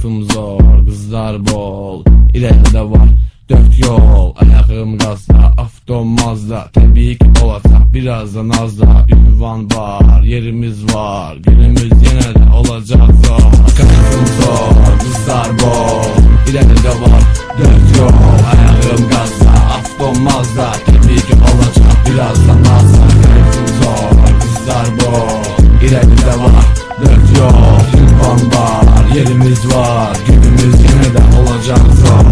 Hayatım zor, kızlar bol, ileride var 4 yol. Ayağım gazda, avtomazda, tabii ki olacak birazdan azda. Ünvan var, yerimiz var, günümüz yine de olacak zor. Hayatım zor, kızlar bol, ileride var 4 yol. Ayağım gazda, avtomazda, tabii ki olacak birazdan azda. Hayatım zor, kızlar bol, ileride var 4 yol. Ünvan var, yerimiz var, günümüz yine de olacak zor.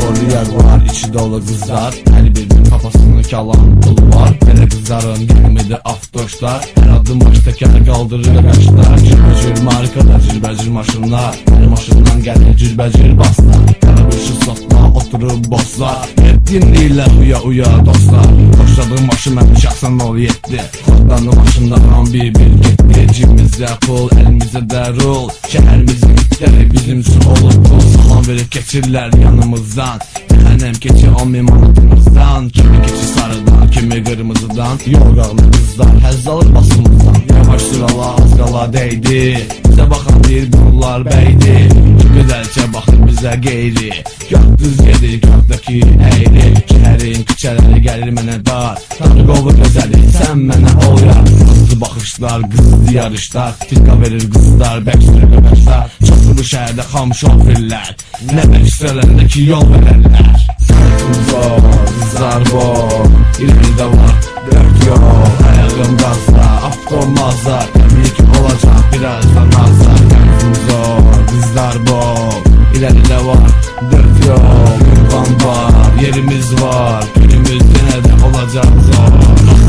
Oraya var, içi dolu kızlar, her birinin kafasını kalan pul var. Hele kızların gelmedi aftoşlar, her adım baş teker kaldırır kaçlar. Cürbəcür markada, cürbəcür maşınlar, her maşından gelir cürbəcür baslar. Karabaşı sotla oturup bozlar, hep dinleyirlər uya dostlar. Boşladığım maşın mən şahsan 07, Xordanlı maşınlardan bir getdi. Cibimizdə pul, əlimizdə də rul, şəhərimizin itləri bizim üçün olub pul. Salam verib keçirlər yanımızdan, cəhənnəm keçi 10.000 manatımızdan. Kimi keçi sarıdan, kimi qırmızıdan, yol qağlı qızlar həzz alır basımızdan. Yavaş sırala, az qala deydi, bizə baxan deyir bunlar bəydi. Gözəlcə baxır bizə qeyri, gah düz gedir, gah da ki əyri. Şəhərin küçələri gəlir mənə dar, tanrı qovur gözəli, sən mənə ol yar. Hızlı baxışlar, qızlı yarışlar, tirqa verir qızlar, bək sürür qəbəşlər. Çoxdur bu şəhərdə xam şofirlər, nə bək sürələndəki yol verərlər. Saytım zor, qızlar bol, ilərdə var 4 yol. Ayağım qazda, avtomazda, təbii ki olacaq birazdan azda. Saytım zor, qızlar bol, ilərdə var 4 yol. Ünvan var, yerimiz var, günümüz yenə də olacaq zor.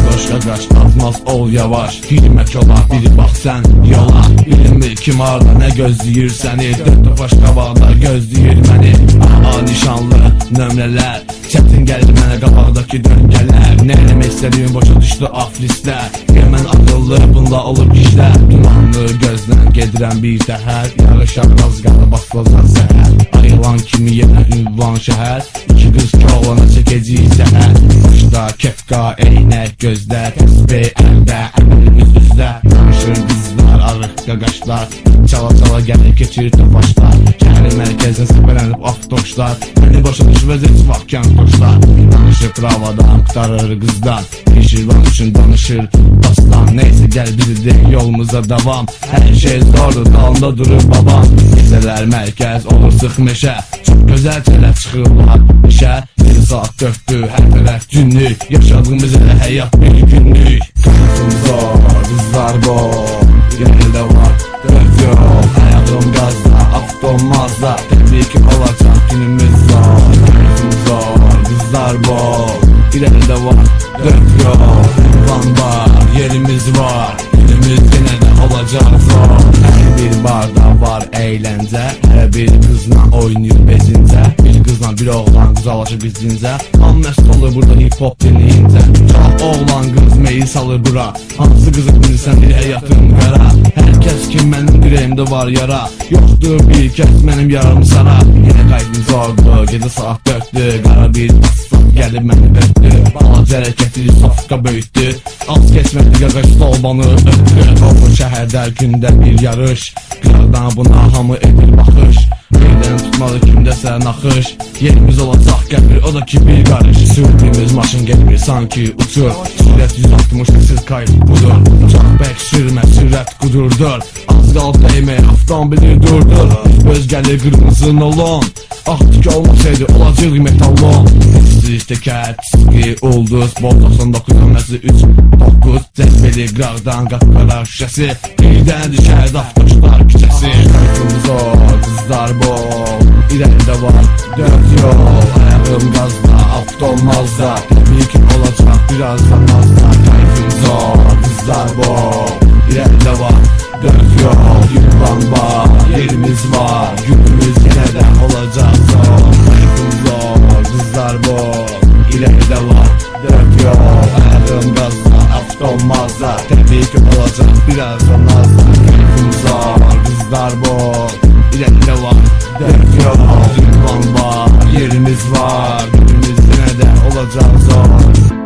Qoşqa qaç, azmaz ol yavaş, girmək ola, biri bax sən yola. Bilinmir kim arda, nə gözləyir səni, 4 topaş qabaqda gözləyir məni. Aha nişanlı nömrələr, çətin gəlir mənə qabaqdakı döngələr. Nə eləmək istədiyim boşa düşdü aflislər, mən akıllı bunda olur işlər. Dumanlı gözdən gedirəm bir təhər, yarışa az qalı basılacaq səhər. Ayılan kimi yenə ünvan şəhər, iki qız koğlana çəkəcəyik səhər. Başda kepka, eynək, gözlər, təsbih əldə, əmrimiz üzdə. Danışır qızlar, arıq qaqaşlar, çala-çala gəlir keçir topaşlar. Şəhərin mərkəzini səpələnib avtoşlar, məni başa düşməz heç vaxt kəntoşlar. Danışır pravadan, qutarır qızdan, pişirvan üçün danışır dastan. Neyse gəl bizi de yolumuza davam, hər şey zordur, dalında durur babam. Gecələr mərkəz olur sıx meşə, çox gözəl çələr çıxırlar işə. Bir saat 4'dür, hər tərəf günlük, yaşadığımız elə həyat bir günlük. Hayatım zor, qızlar bol, ilərdə var 4 yol. Ayağım qazda, avtomazda, təbii ki olacaq günümüz zor. Hayatım zor, qızlar bol, ilərdə var 4 yol. Ünvan var, yerimiz var, günümüz yenə də olacaq zor. Hər bir barda var əyləncə, hər bir qızla oynayır bezincə. Bir qızla bir oğlan qızalaşır bizincə, ham məst olur burada hip hop dinləyincə. Çox oğlan qız meyil salır bura, hansı qızı bilirsən bir həyatın qara. Hər kəs ki mənim ürəyimdə var yara, yoxdur bir kəs mənim yaramı sara. Yenə qaydım zordur, gecə saat 4'dür, qara bir basıp gəlib məni öpdü. Balaca hərəkəti sofka böyütdü, az keçmədi qaqaş solbanı öpdü. Olur şəhərdə gündə bir yarış, qıraqdan buna hamı edir baxış. Birdən tutmalı kimdəsə naxış, yerimiz olacaq qəbir, o da ki bir qarış. Sürdüyümüz maşın getmir sanki uçur, sürət 160 siz kayıp budur. Çox bək sürmə, sürət qudurdur, az qalıb dəymək avtomobili durdur. Öz gəlir qırmızı nolon, artık olmasaydı olacaq metallon. Siz təkər, çizgi, ulduz, bol 99 nömrəsi 3-9. Cəzbeli qıraqdan qapqara şüşəsi, birdən düşər avtoşlar küçəsi. Hayatım zor, qızlar bol, ilərdə var 4 yol. Ayağım qazda, avtomazda, təbii ki olacaq birazdan azda. Hayatım zor, qızlar bol, ilərdə var 4 yol. Ünvan var, yerimiz var, günümüz yenə də olacaq zor. Hayatım zor, qızlar bol, ilərdə var 4 yol. Ayağım qazda, avtomazda, təbii ki olacaq birazdan azda. Hayatım zor, qızlar bol, ilərdə var 4 yol. Ünvan var, yerimiz var, günümüz yenə də olacaq zor.